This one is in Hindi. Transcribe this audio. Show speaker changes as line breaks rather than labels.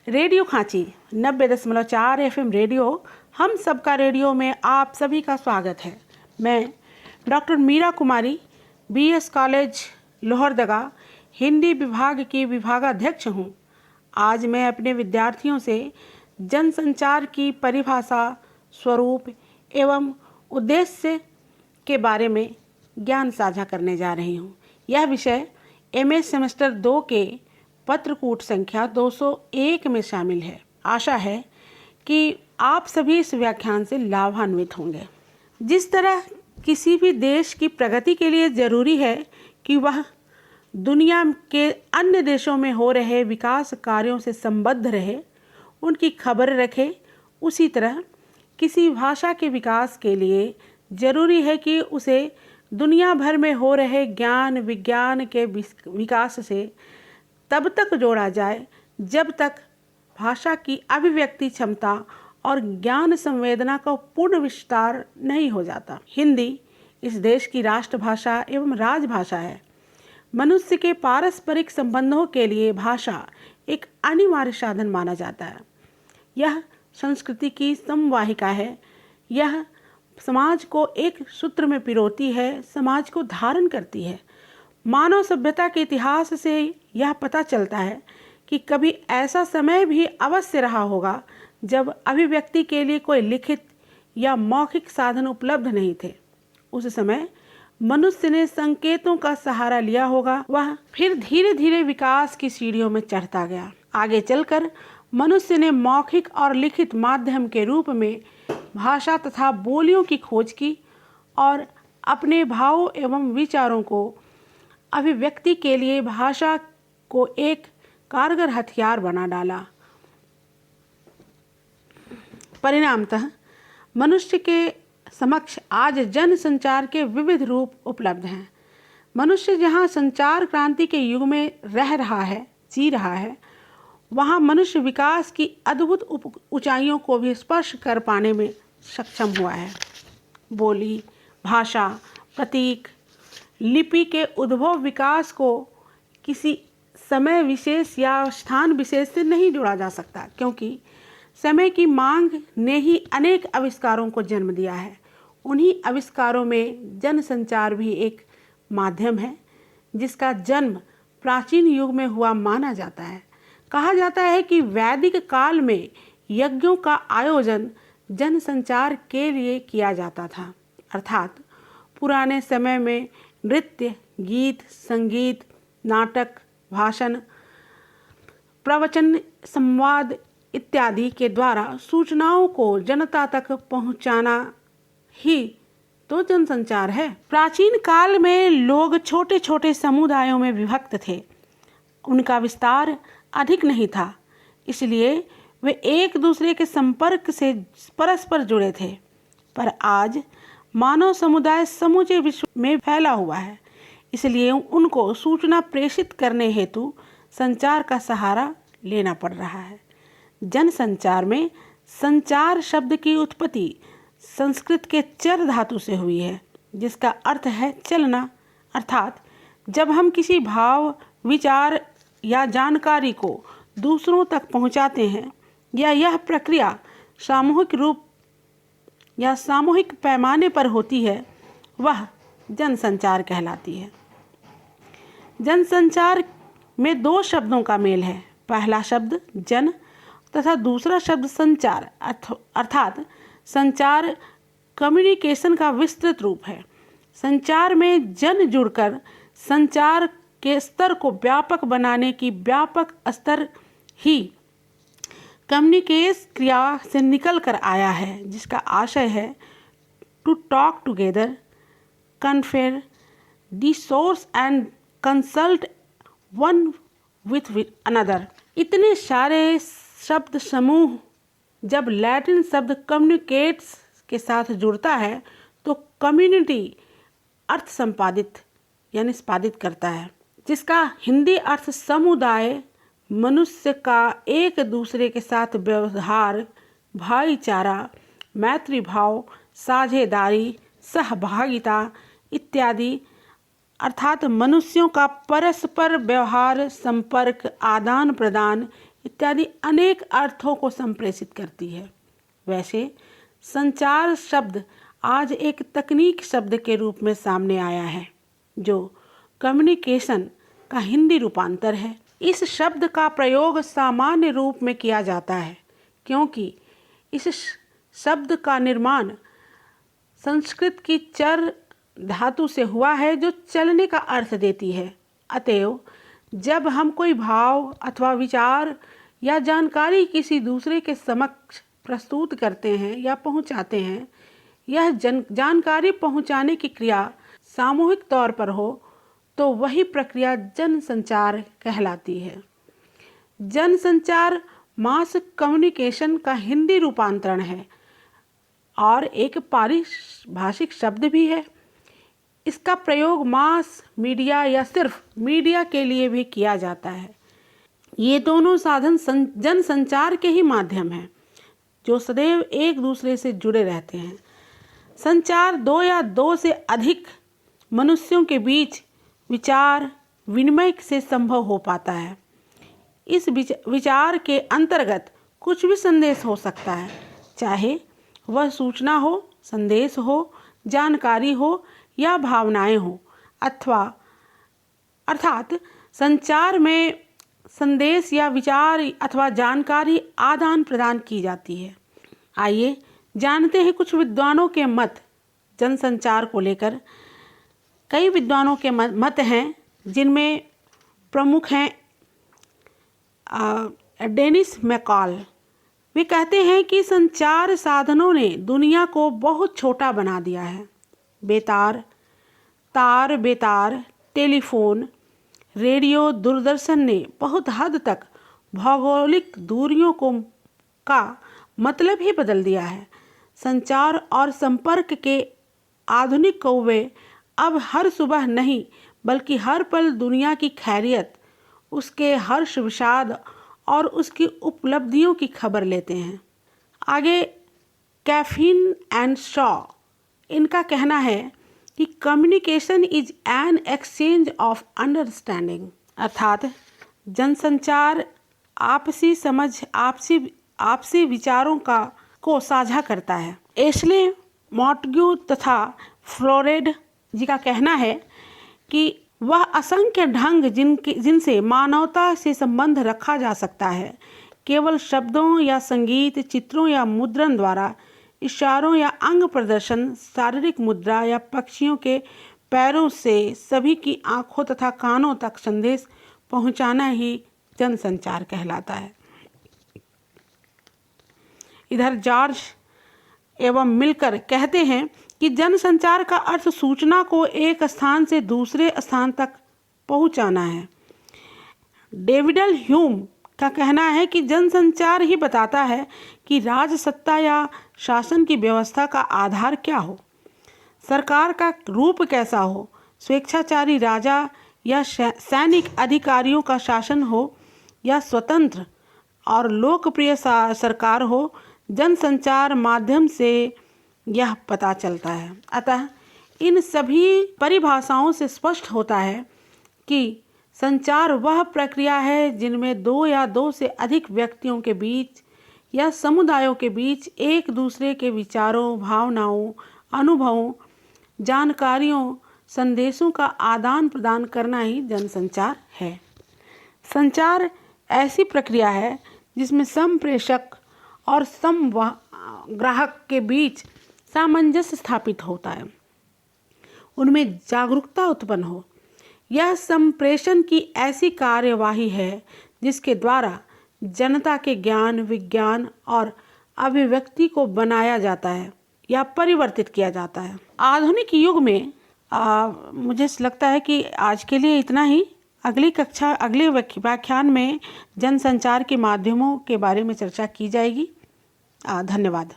रेडियो खांची 90.4 FM रेडियो हम सबका रेडियो में आप सभी का स्वागत है। मैं डॉक्टर मीरा कुमारी BS कॉलेज लोहरदगा हिंदी विभाग की विभागाध्यक्ष हूँ। आज मैं अपने विद्यार्थियों से जनसंचार की परिभाषा, स्वरूप एवं उद्देश्य के बारे में ज्ञान साझा करने जा रही हूँ। यह विषय MA सेमेस्टर 2 के पत्रकूट संख्या 201 में शामिल है। आशा है कि आप सभी इस व्याख्यान से लाभान्वित होंगे। जिस तरह किसी भी देश की प्रगति के लिए जरूरी है कि वह दुनिया के अन्य देशों में हो रहे विकास कार्यों से संबद्ध रहे, उनकी खबर रखे, उसी तरह किसी भाषा के विकास के लिए जरूरी है कि उसे दुनिया भर में हो रहे ज्ञान विज्ञान के विकास से तब तक जोड़ा जाए जब तक भाषा की अभिव्यक्ति क्षमता और ज्ञान संवेदना का पूर्ण विस्तार नहीं हो जाता। हिंदी इस देश की राष्ट्रभाषा एवं राजभाषा है। मनुष्य के पारस्परिक संबंधों के लिए भाषा एक अनिवार्य साधन माना जाता है। यह संस्कृति की संवाहिका है। यह समाज को एक सूत्र में पिरोती है, समाज को धारण करती है। मानव सभ्यता के इतिहास से यह पता चलता है कि कभी ऐसा समय भी अवश्य रहा होगा जब अभिव्यक्ति के लिए कोई लिखित या मौखिक साधन उपलब्ध नहीं थे। उस समय मनुष्य ने संकेतों का सहारा लिया होगा। वह फिर धीरे धीरे विकास की सीढ़ियों में चढ़ता गया। आगे चलकर मनुष्य ने मौखिक और लिखित माध्यम के रूप में भाषा तथा बोलियों की खोज की और अपने भावों एवं विचारों को अभिव्यक्ति के लिए भाषा को एक कारगर हथियार बना डाला। परिणामतः मनुष्य के समक्ष आज जनसंचार के विविध रूप उपलब्ध हैं। मनुष्य जहाँ संचार क्रांति के युग में रह रहा है, जी रहा है, वहाँ मनुष्य विकास की अद्भुत ऊंचाइयों को भी स्पर्श कर पाने में सक्षम हुआ है। बोली, भाषा, प्रतीक, लिपि के उद्भव विकास को किसी समय विशेष या स्थान विशेष से नहीं जोड़ा जा सकता, क्योंकि समय की मांग ने ही अनेक आविष्कारों को जन्म दिया है। उन्हीं आविष्कारों में जनसंचार भी एक माध्यम है, जिसका जन्म प्राचीन युग में हुआ माना जाता है। कहा जाता है कि वैदिक काल में यज्ञों का आयोजन जनसंचार के लिए किया जाता था, अर्थात पुराने समय में नृत्य, गीत, संगीत, नाटक, भाषण, प्रवचन, संवाद इत्यादि के द्वारा सूचनाओं को जनता तक पहुंचाना ही तो जनसंचार है। प्राचीन काल में लोग छोटे छोटे समुदायों में विभक्त थे। उनका विस्तार अधिक नहीं था, इसलिए वे एक दूसरे के संपर्क से परस्पर जुड़े थे। पर आज मानव समुदाय समूचे विश्व में फैला हुआ है, इसलिए उनको सूचना प्रेषित करने हेतु संचार का सहारा लेना पड़ रहा है। जनसंचार में संचार शब्द की उत्पत्ति संस्कृत के चर धातु से हुई है, जिसका अर्थ है चलना। अर्थात जब हम किसी भाव, विचार या जानकारी को दूसरों तक पहुंचाते हैं या यह प्रक्रिया सामूहिक रूप या सामूहिक पैमाने पर होती है, वह जनसंचार कहलाती है। जनसंचार में दो शब्दों का मेल है। पहला शब्द जन तथा दूसरा शब्द संचार, अर्थात संचार कम्युनिकेशन का विस्तृत रूप है। संचार में जन जुड़कर संचार के स्तर को व्यापक बनाने की व्यापक स्तर ही कम्युनिकेशन क्रिया से निकल कर आया है, जिसका आशय है to talk together, confer, discourse and consult one with another. इतने सारे शब्द समूह जब लैटिन शब्द कम्युनिकेट्स के साथ जुड़ता है तो कम्युनिटी अर्थ संपादित या निष्पादित करता है, जिसका हिंदी अर्थ समुदाय, मनुष्य का एक दूसरे के साथ व्यवहार, भाईचारा, मैत्री भाव, साझेदारी, सहभागिता इत्यादि, अर्थात मनुष्यों का परस्पर व्यवहार, संपर्क, आदान प्रदान इत्यादि अनेक अर्थों को संप्रेषित करती है। वैसे संचार शब्द आज एक तकनीक शब्द के रूप में सामने आया है, जो कम्युनिकेशन का हिंदी रूपांतर है। इस शब्द का प्रयोग सामान्य रूप में किया जाता है क्योंकि इस शब्द का निर्माण संस्कृत की चर धातु से हुआ है, जो चलने का अर्थ देती है। अतएव जब हम कोई भाव अथवा विचार या जानकारी किसी दूसरे के समक्ष प्रस्तुत करते हैं या पहुंचाते हैं, यह जानकारी पहुंचाने की क्रिया सामूहिक तौर पर हो तो वही प्रक्रिया जनसंचार कहलाती है। जनसंचार मास कम्युनिकेशन का हिंदी रूपांतरण है और एक पारिभाषिक शब्द भी है। इसका प्रयोग मास मीडिया या सिर्फ मीडिया के लिए भी किया जाता है। ये दोनों साधन जनसंचार के ही माध्यम हैं, जो सदैव एक दूसरे से जुड़े रहते हैं। संचार दो या दो से अधिक मनुष्यों के बीच विचार विनिमय से संभव हो पाता है। इस विचार के अंतर्गत कुछ भी संदेश हो सकता है, चाहे वह सूचना हो, संदेश हो, जानकारी हो या भावनाएं हो, अर्थात संचार में संदेश या विचार अथवा जानकारी आदान प्रदान की जाती है। आइए जानते हैं कुछ विद्वानों के मत जनसंचार को लेकर। कई विद्वानों के मत हैं, जिनमें प्रमुख हैं डेनिस मैकॉल। वे कहते हैं कि संचार साधनों ने दुनिया को बहुत छोटा बना दिया है। तार बेतार, टेलीफोन, रेडियो, दूरदर्शन ने बहुत हद तक भौगोलिक दूरियों का मतलब ही बदल दिया है। संचार और संपर्क के आधुनिक कौवे अब हर सुबह नहीं बल्कि हर पल दुनिया की खैरियत, उसके हर्ष विषाद और उसकी उपलब्धियों की खबर लेते हैं। आगे कैफिन एंड शॉ, इनका कहना है कि communication is an exchange of understanding, अर्थात जनसंचार आपसी समझ, आपसी विचारों को साझा करता है। एशले मॉन्टेग्यू तथा फ्लोरेड जी का कहना है कि वह असंख्य ढंग जिनसे मानवता से संबंध रखा जा सकता है, केवल शब्दों या संगीत, चित्रों या मुद्रण द्वारा, इशारों या अंग प्रदर्शन, शारीरिक मुद्रा या पक्षियों के पैरों से सभी की आंखों तथा कानों तक संदेश पहुंचाना ही जनसंचार कहलाता है। इधर जॉर्ज एवं मिलकर कहते हैं कि जनसंचार का अर्थ सूचना को एक स्थान से दूसरे स्थान तक पहुंचाना है। डेविड ह्यूम का कहना है कि जनसंचार ही बताता है कि राजसत्ता या शासन की व्यवस्था का आधार क्या हो, सरकार का रूप कैसा हो, स्वेच्छाचारी राजा या सैनिक अधिकारियों का शासन हो या स्वतंत्र और लोकप्रिय सरकार हो। जनसंचार माध्यम से यह पता चलता है। अतः इन सभी परिभाषाओं से स्पष्ट होता है कि संचार वह प्रक्रिया है जिनमें दो या दो से अधिक व्यक्तियों के बीच या समुदायों के बीच एक दूसरे के विचारों, भावनाओं, अनुभवों, जानकारियों, संदेशों का आदान प्रदान करना ही जनसंचार है। संचार ऐसी प्रक्रिया है जिसमें संप्रेषक और ग्राहक के बीच सामंजस्य स्थापित होता है, उनमें जागरूकता उत्पन्न हो। यह संप्रेषण की ऐसी कार्यवाही है जिसके द्वारा जनता के ज्ञान, विज्ञान और अभिव्यक्ति को बनाया जाता है या परिवर्तित किया जाता है। आधुनिक युग में मुझे लगता है कि आज के लिए इतना ही। अगले व्याख्यान में जनसंचार के माध्यमों के बारे में चर्चा की जाएगी। धन्यवाद।